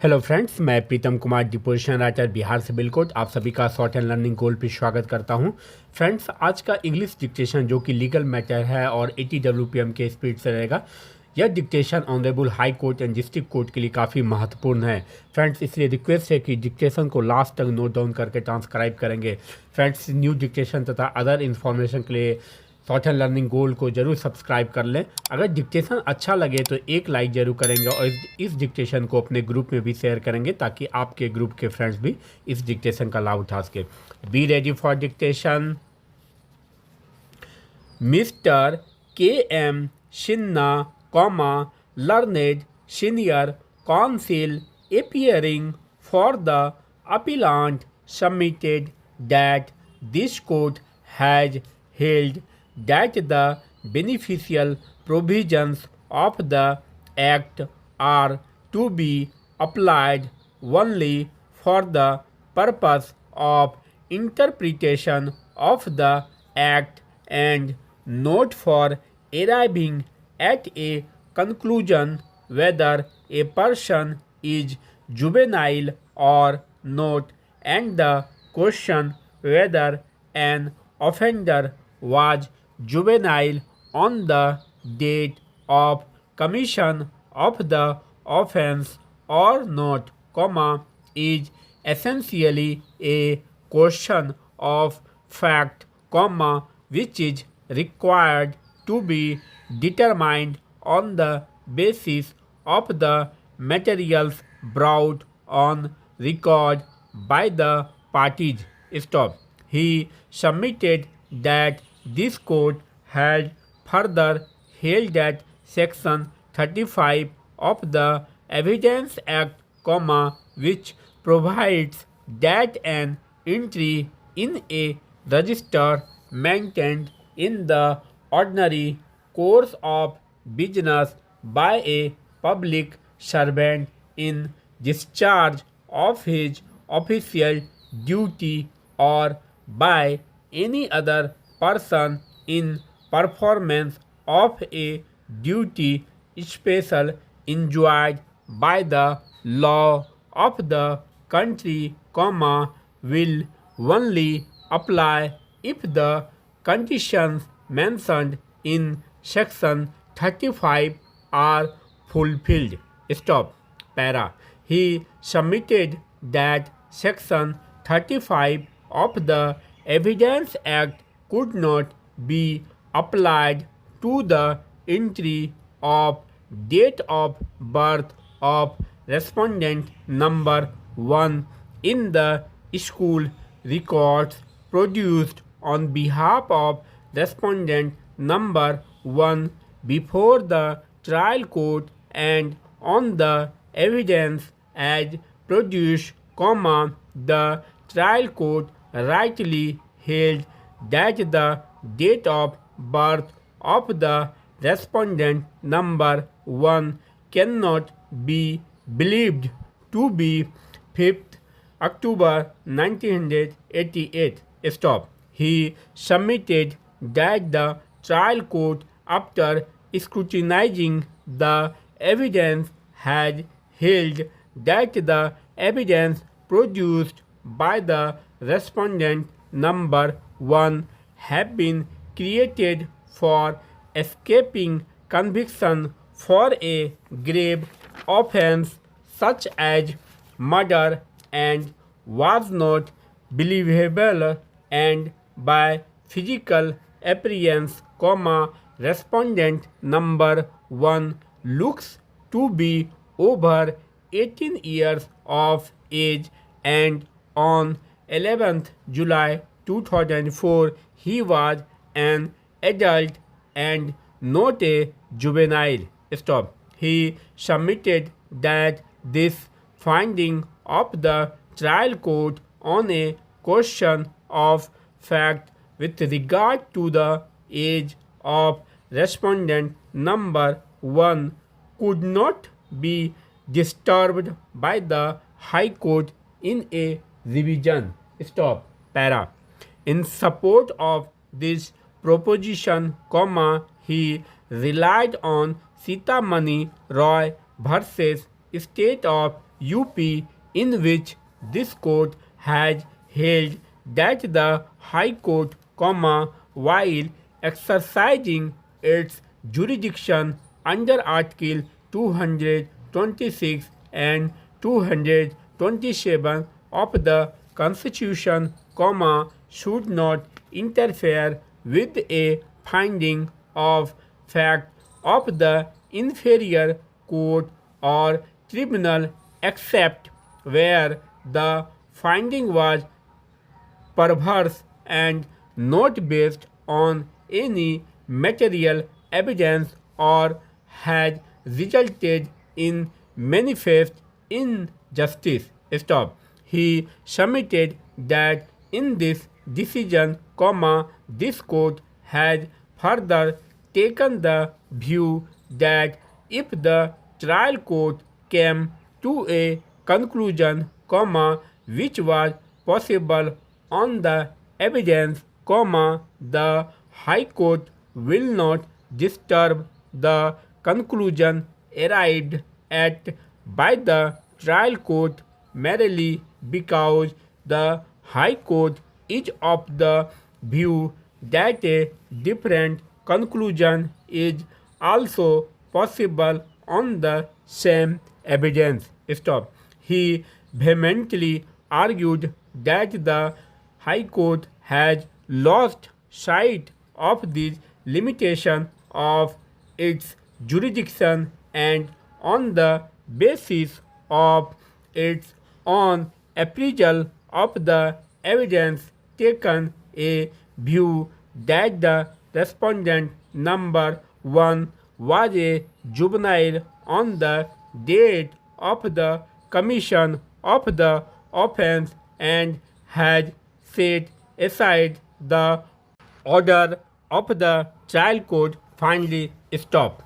Hello friends, मैं Pritam Kumar deposition writer Bihar से बिलकोट आप सभी का शॉर्ट एंड लर्निंग गोल पे स्वागत करता हूं। फ्रेंड्स, आज का इंग्लिश डिक्टेशन जो कि लीगल मैटर है और 80 WPM के स्पीड से रहेगा। यह dictation honourable high court and district court के लिए काफ़ी महत्वपूर्ण है। फ्रेंड्स, इसलिए रिक्वेस्ट है कि डिक्टेशन को लास्ट तक नोट डाउन करके ट्रांसक्राइब करेंगे। फ्रेंड्स, न्यू डिक्टेशन तथा अदर इन्फॉर्मेशन के लिए शॉर्ट एंड लर्निंग गोल को जरूर सब्सक्राइब कर लें। अगर डिक्टेशन अच्छा लगे तो एक लाइक जरूर करेंगे और इस डिक्टेशन को अपने ग्रुप में भी शेयर करेंगे ताकि आपके ग्रुप के फ्रेंड्स भी इस डिक्टेशन का लाभ उठा सके। Be ready for dictation. Mister KM Sinha, learned senior counsel appearing for the appellant submitted that this court has held that the beneficial provisions of the Act are to be applied only for the purpose of interpretation of the Act and not for arriving at a conclusion whether a person is juvenile or not, and the question whether an offender was juvenile on the date of commission of the offense or not, is essentially a question of fact, which is required to be determined on the basis of the materials brought on record by the parties. Stop. He submitted that this court had further held that Section 35 of the Evidence Act, which provides that an entry in a register maintained in the ordinary course of business by a public servant in discharge of his official duty or by any other person in performance of a duty special enjoined by the law of the country, will only apply if the conditions mentioned in Section 35 are fulfilled. Stop. Para. He submitted that Section 35 of the Evidence Act could not be applied to the entry of date of birth of respondent number 1 in the school records produced on behalf of respondent number 1 before the trial court and on the evidence as produced, the trial court rightly held that the date of birth of the respondent number 1 cannot be believed to be 5th October 1988. Stop. He submitted that the trial court, after scrutinizing the evidence, had held that the evidence produced by the respondent number 1 have been created for escaping conviction for a grave offense such as murder and was not believable, and by physical appearance, respondent number 1 looks to be over 18 years of age, and on 11th July 2004 he was an adult and not a juvenile. Stop. He submitted that this finding of the trial court on a question of fact with regard to the age of respondent number 1 could not be disturbed by the High Court in a revision. Stop. Para. In support of this proposition, he relied on Sitamani Roy versus State of UP, in which this court has held that the High Court, while exercising its jurisdiction under Article 226 and 227 of the Constitution, should not interfere with a finding of fact of the inferior court or tribunal except where the finding was perverse and not based on any material evidence or had resulted in manifest injustice. Stop. He submitted that in this decision, this court had further taken the view that if the trial court came to a conclusion, which was possible on the evidence, the High Court will not disturb the conclusion arrived at by the trial court merely because the High Court is of the view that a different conclusion is also possible on the same evidence. Stop. He vehemently argued that the High Court has lost sight of this limitation of its jurisdiction and on the basis of its own appraisal of the evidence taken a view that the respondent number 1 was a juvenile on the date of the commission of the offense and had set aside the order of the trial court. Finally, stop.